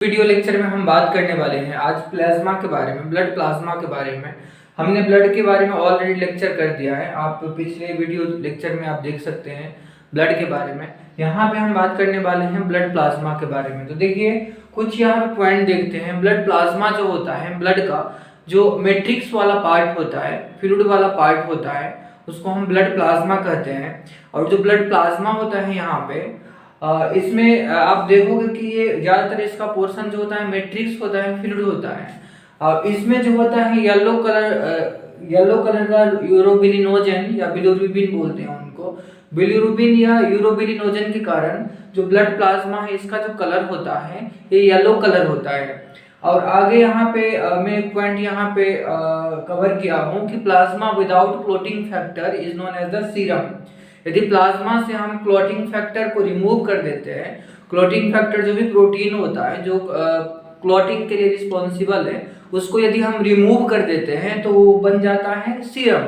Video lecture में हम बात करने वाले हैं आज प्लाज्मा के बारे में, ब्लड प्लाज्मा के बारे में। हमने ब्लड के बारे में ऑलरेडी लेक्चर कर दिया है, आप पिछले वीडियो लेक्चर में आप देख सकते हैं ब्लड के बारे में। यहाँ पे हम बात करने वाले हैं ब्लड प्लाज्मा के बारे में। तो देखिए कुछ यहाँ पे पॉइंट देखते हैं। ब्लड प्लाज्मा जो होता है, ब्लड का जो मैट्रिक्स वाला पार्ट होता है, फ्लूइड वाला पार्ट होता है, उसको हम ब्लड प्लाज्मा कहते हैं। और जो ब्लड प्लाज्मा होता है यहाँ पे इसमें आप देखोगे कि ये ज़्यादातर इसका पोर्शन जो होता है मैट्रिक्स होता है, फ्लूइड होता है। और इसमें जो होता है येलो कलर का यूरोबिलिनोजन या बिलिरुबिन बोलते हैं उनको। बिलिरुबिन या यूरोबिलिनोजन के कारण जो ब्लड प्लाज्मा है इसका जो कलर होता है ये येलो कलर होता है। और आगे यहाँ पे मैं एक पॉइंट यहाँ पे कवर किया हूँ कि plasma without clotting factor is known as the serum. यदि प्लाज्मा से हम क्लॉटिंग फैक्टर को रिमूव कर देते हैं, क्लॉटिंग फैक्टर जो भी प्रोटीन होता है जो क्लॉटिंग के लिए रिस्पॉन्सिबल है, उसको यदि हम रिमूव कर देते हैं तो वो बन जाता है सीरम।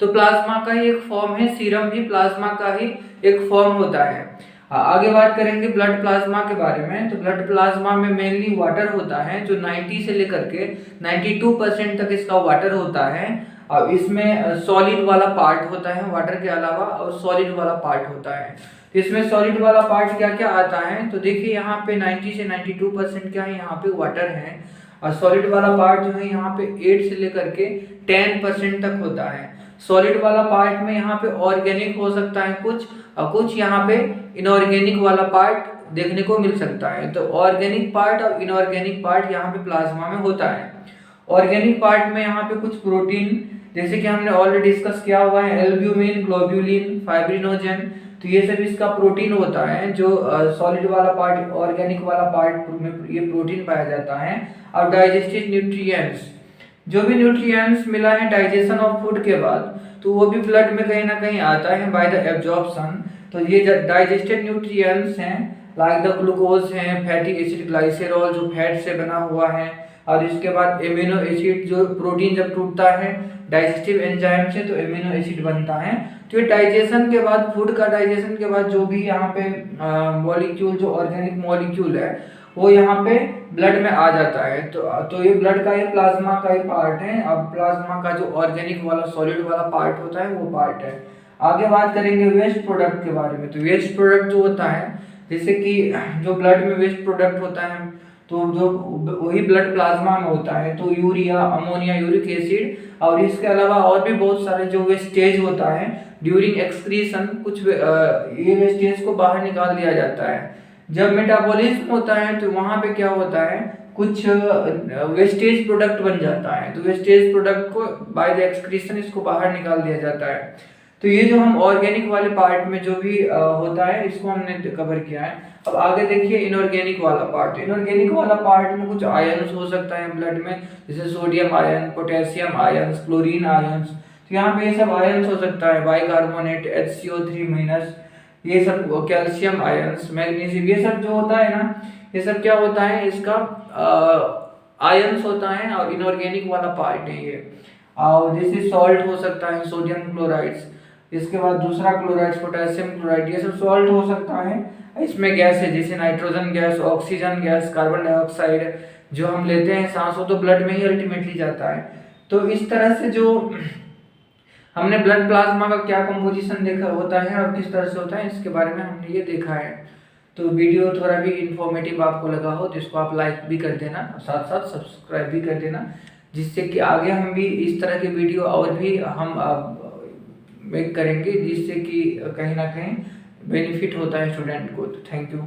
तो प्लाज्मा का ही एक फॉर्म है, सीरम भी प्लाज्मा का ही एक फॉर्म होता है। आगे बात करेंगे ब्लड प्लाज्मा के बारे में। तो ब्लड प्लाज्मा में मेनली वाटर होता है, जो 90 से लेकर के 92% तक इसका वाटर होता है। और इसमें सॉलिड वाला पार्ट होता है वाटर के अलावा, और सॉलिड वाला पार्ट होता है। तो इसमें सॉलिड वाला पार्ट क्या क्या आता है, तो देखिए यहाँ पे 90 से 92% क्या है, यहाँ पे वाटर है। और सॉलिड वाला पार्ट जो है यहाँ पे 8 से लेकर के 10% तक होता है। सॉलिड वाला पार्ट में यहाँ पे ऑर्गेनिक हो सकता है कुछ, और कुछ यहाँ पे इनऑर्गेनिक वाला पार्ट देखने को मिल सकता है। तो ऑर्गेनिक पार्ट और इनऑर्गेनिक पार्ट यहाँ पे प्लाज्मा में होता है। ऑर्गेनिक पार्ट में यहाँ पे कुछ प्रोटीन, जैसे कि हमने ऑलरेडी डिस्कस किया हुआ है, एल्ब्यूमिन, ग्लोब्यूलिन, फाइब्रिनोजन, तो ये सब इसका प्रोटीन होता है। जो सॉलिड वाला पार्ट, ऑर्गेनिक वाला पार्ट में ये प्रोटीन पाया जाता है। और डाइजेस्टिव न्यूट्रिएंट्स, जो भी न्यूट्रिएंट्स मिला है डाइजेशन ऑफ फूड के बाद, तो वो भी ब्लड में कहीं ना कहीं आता है बाय द एब्जॉर्प्शन। तो ये डाइजेस्टेड न्यूट्रिएंट्स हैं, लाइक द ग्लूकोज हैं, फैटी एसिड, ग्लाइसेरॉल जो फैट से बना हुआ है। और इसके बाद एमिनो एसिड, जो प्रोटीन जब टूटता है डाइजेस्टिव एंजाइम से तो एमिनो एसिड बनता है। तो ये डाइजेशन के बाद, फूड का डाइजेशन के बाद जो भी यहाँ पे मॉलिक्यूल, जो ऑर्गेनिक मॉलिक्यूल है, वो यहाँ पे ब्लड में आ जाता है। तो ये ब्लड का, ये प्लाज्मा का ही पार्ट है। अब प्लाज्मा का जो ऑर्गेनिक वाला सॉलिड वाला पार्ट होता है वो पार्ट है। आगे बात करेंगे वेस्ट प्रोडक्ट के बारे में। तो वेस्ट प्रोडक्ट जो होता है, जैसे कि जो ब्लड में वेस्ट प्रोडक्ट होता है, तो जो वही ब्लड प्लाज्मा में होता है। तो यूरिया, अमोनिया, यूरिक एसिड, और इसके अलावा और भी बहुत सारे जो वेस्टेज होता है ड्यूरिंग एक्सक्रीशन, कुछ ये वेस्टेज को बाहर निकाल दिया जाता है। जब मेटाबॉलिज्म होता है तो वहाँ पे क्या होता है, कुछ वेस्टेज प्रोडक्ट बन जाता है। तो वेस्टेज प्रोडक्ट को बाय द एक्सक्रीशन इसको बाहर निकाल दिया जाता है। तो ये जो हम ऑर्गेनिक वाले पार्ट में जो भी होता है इसको हमने कवर किया है। अब आगे देखिए इनऑर्गेनिक वाला पार्ट। इनऑर्गेनिक वाला पार्ट में कुछ आयन्स हो सकता है ब्लड में, जैसे sodium ion, potassium ions, chlorine ions. तो यहाँ पे ये सब आयन्स हो सकता है, बाइकार्बोनेट, HCO3-, ये सब कैल्शियम आयन्स, मैग्नीशियम, ये सब जो होता है ना, ये सब क्या होता है, इसका आयन्स होता है। और इनऑर्गेनिक वाला पार्ट है ये। और जैसे सॉल्ट हो सकता है, सोडियम क्लोराइड्स, इसके बाद दूसरा क्लोराइड, पोटेशियम क्लोराइड, ये सब सॉल्ट हो सकता है। इसमें गैस है, जैसे nitrogen gas, oxygen gas, carbon dioxide जो हम लेते हैं सांस, तो ब्लड में ही अल्टीमेटली जाता है। तो इस तरह से जो हमने ब्लड प्लाज्मा का क्या कंपोजिशन देखा होता है और किस तरह से होता है, इसके बारे में हमने ये देखा है। तो वीडियो थोड़ा भी इंफॉर्मेटिव आपको लगा हो तो इसको आप लाइक भी कर देना, साथ साथ सब्सक्राइब भी कर देना, जिससे कि आगे हम भी इस तरह के वीडियो और भी हम मेक करेंगे, जिससे कि कहीं ना कहीं बेनिफिट होता है स्टूडेंट को। तो थैंक यू।